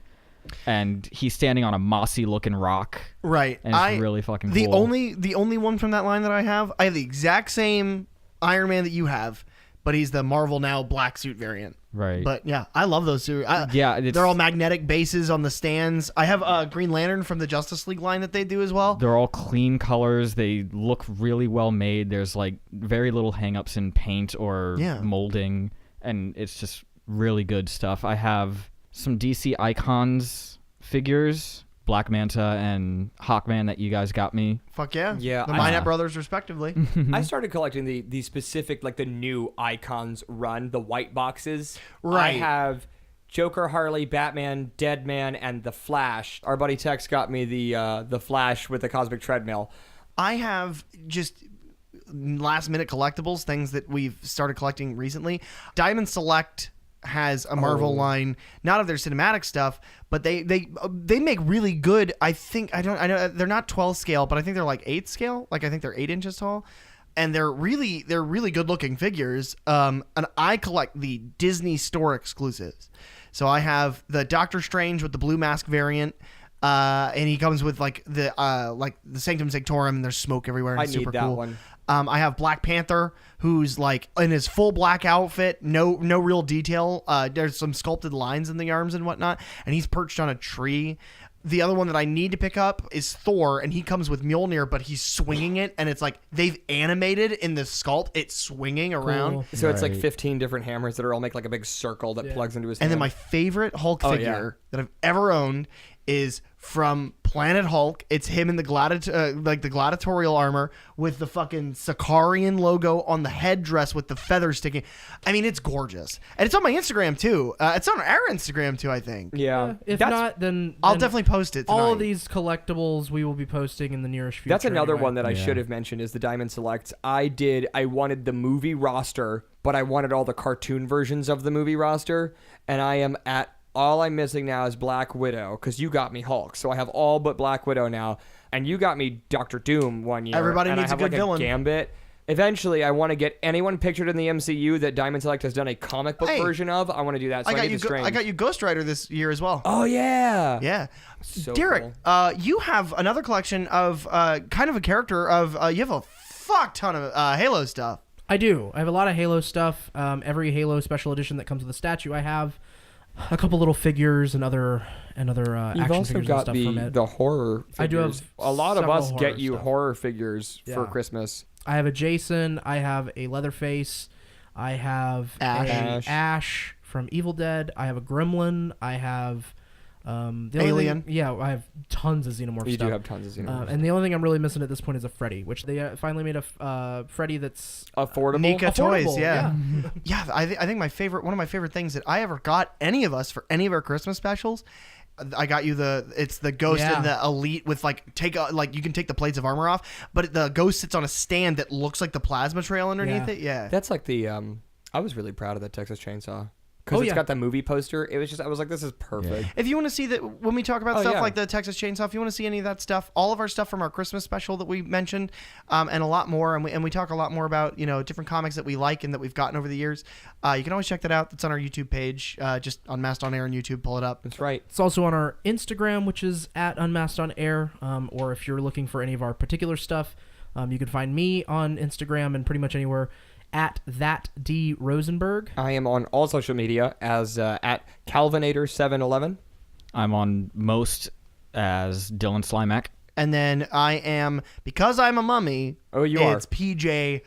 And he's standing on a mossy-looking rock.
Right.
And it's really fucking cool.
The only one from that line that I have the exact same Iron Man that you have, but he's the Marvel Now black suit variant.
Right.
But yeah, I love those suits. They're all magnetic bases on the stands. I have Green Lantern from the Justice League line that they do as well.
They're all clean colors. They look really well made. There's like very little hang-ups in paint or molding, and it's just really good stuff. I have some DC Icons figures, Black Manta and Hawkman that you guys got me.
Fuck yeah.
Yeah.
The Minot brothers, respectively.
I started collecting the specific, like the new Icons run, the white boxes.
Right.
I have Joker, Harley, Batman, Deadman, and the Flash. Our buddy Tex got me the Flash with the Cosmic Treadmill.
I have just last minute collectibles, things that we've started collecting recently. Diamond Select has a Marvel line, not of their cinematic stuff, but they make really good. I know they're not 12 scale, but I think they're like 8 scale. Like I think they're 8 inches tall, and they're really good looking figures. And I collect the Disney Store exclusives. So I have the Doctor Strange with the blue mask variant. And he comes with like the Sanctum Sanctorum, and there's smoke everywhere. And
I
it's super
need that
cool.
one.
I have Black Panther, who's like in his full black outfit, no real detail. There's some sculpted lines in the arms and whatnot, and he's perched on a tree. The other one that I need to pick up is Thor, and he comes with Mjolnir, but he's swinging it, and it's like they've animated in the sculpt it swinging around.
Cool.
So it's like 15 different hammers that are all make like a big circle that plugs into his hand.
And then my favorite Hulk figure that I've ever owned is from Planet Hulk. It's him in the gladiatorial armor with the fucking Sicarian logo on the headdress with the feathers sticking. I mean, it's gorgeous, and it's on my Instagram too. It's on our Instagram too, I think.
Yeah.
If not, then
I'll definitely post it tonight.
All of these collectibles we will be posting in the nearest future.
That's another
anyway.
one that I should have mentioned is the Diamond Selects. I wanted the movie roster, but I wanted all the cartoon versions of the movie roster, and all I'm missing now is Black Widow, because you got me Hulk. So I have all but Black Widow now. And you got me Dr. Doom one year.
Everybody
and
needs
I have
a good villain.
A Gambit. Eventually, I want to get anyone pictured in the MCU that Diamond Select has done a comic book version of. I want to do that. So
I got you Ghost Rider this year as well.
Oh, yeah.
Yeah.
So
Derek,
cool.
You have another collection of kind of a character of, you have a fuck ton of Halo stuff.
I do. I have a lot of Halo stuff. Every Halo special edition that comes with a statue, I have a couple little figures and other action figures and stuff from it.
You've also got the horror figures.
I do have
a lot of us get you
stuff.
horror figures for Christmas.
I have a Jason. I have a Leatherface. I have Ash from Evil Dead. I have a Gremlin. I have
Alien.
I have tons of Xenomorph stuff.
You do have tons of Xenomorph.
And the only thing I'm really missing at this point is a Freddy, which they finally made a Freddy that's
affordable.
Nika
affordable,
Toys, yeah. I think one of my favorite things that I ever got any of us for any of our Christmas specials, I got you it's the Ghost and the Elite with you can take the plates of armor off, but the Ghost sits on a stand that looks like the plasma trail underneath it. Yeah,
that's like the I was really proud of that Texas Chainsaw. Because it's got the movie poster. It was just, I was like, this is perfect.
Yeah. If you want to see that, when we talk about stuff like the Texas Chainsaw, if you want to see any of that stuff, all of our stuff from our Christmas special that we mentioned, and a lot more, and we talk a lot more about, different comics that we like and that we've gotten over the years, you can always check that out. That's on our YouTube page, just Unmasked on Air on YouTube. Pull it up.
That's right.
It's also on our Instagram, which is at Unmasked on Air, or if you're looking for any of our particular stuff, you can find me on Instagram and pretty much anywhere at that D Rosenberg.
I am on all social media as at Calvinator711.
I'm on most as Dylan Slimak.
And then I am, because I'm a mummy.
Oh, you are.
It's PJ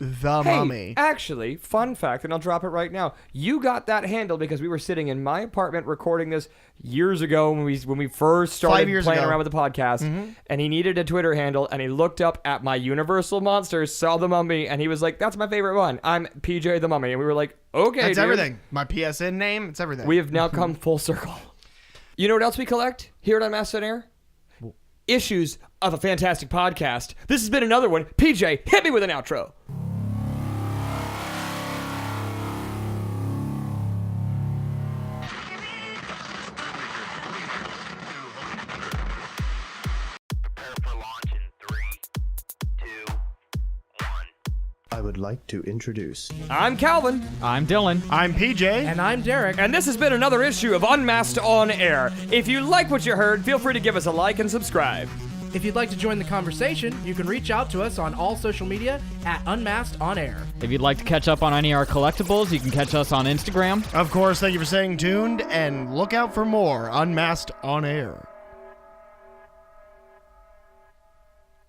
the Mummy.
Actually, fun fact, and I'll drop it right now. You got that handle because we were sitting in my apartment recording this years ago when we first started playing around with the podcast, and he needed a Twitter handle, and he looked up at my Universal Monsters, saw the Mummy, and he was like, "That's my favorite one. I'm PJ the Mummy," and we were like, "Okay,
that's
dude.
everything. My PSN name. It's everything."
We have now come full circle. You know what else we collect here at Unmasked on Air? issues of a fantastic podcast. This has been another one. PJ, hit me with an outro.
I would like to introduce.
I'm Calvin.
I'm Dylan.
I'm PJ.
And I'm Derek.
And this has been another issue of Unmasked on Air. If you like what you heard, feel free to give us a like and subscribe.
If you'd like to join the conversation, you can reach out to us on all social media at Unmasked on Air.
If you'd like to catch up on any of our collectibles, you can catch us on Instagram.
Of course, thank you for staying tuned, and look out for more Unmasked on Air.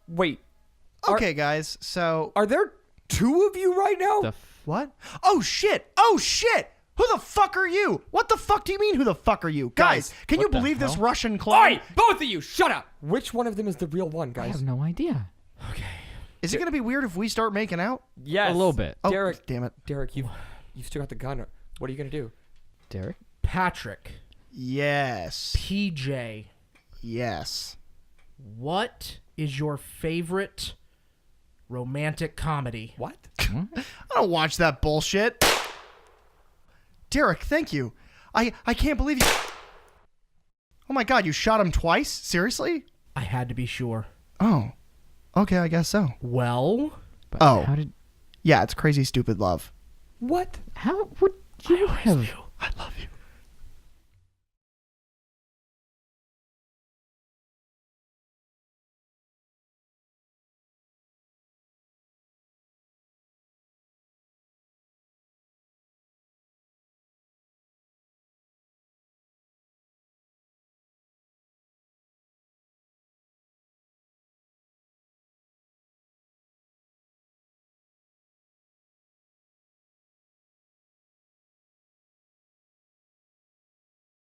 Wait.
Okay, guys, so...
Are there 2 of you right now?
What? Oh, shit! Oh, shit! Who the fuck are you? What the fuck do you mean, who the fuck are you? Guys, can you believe this Russian clown?
Oi! Both of you, shut up! Which one of them is the real one, guys?
I have no idea.
Okay.
Is it going to be weird if we start making out?
Yes.
A little bit.
Oh,
Derek,
damn it.
Derek, you've still got the gun. What are you going to do?
Derek?
Patrick.
Yes.
PJ.
Yes.
What is your favorite romantic comedy?
What?
I don't watch that bullshit. Derek, thank you. I can't believe you. Oh my god, you shot him twice? Seriously?
I had to be sure.
Oh. Okay, I guess so.
Well?
Oh.
How did...
Yeah, it's crazy stupid love.
What?
How would you have...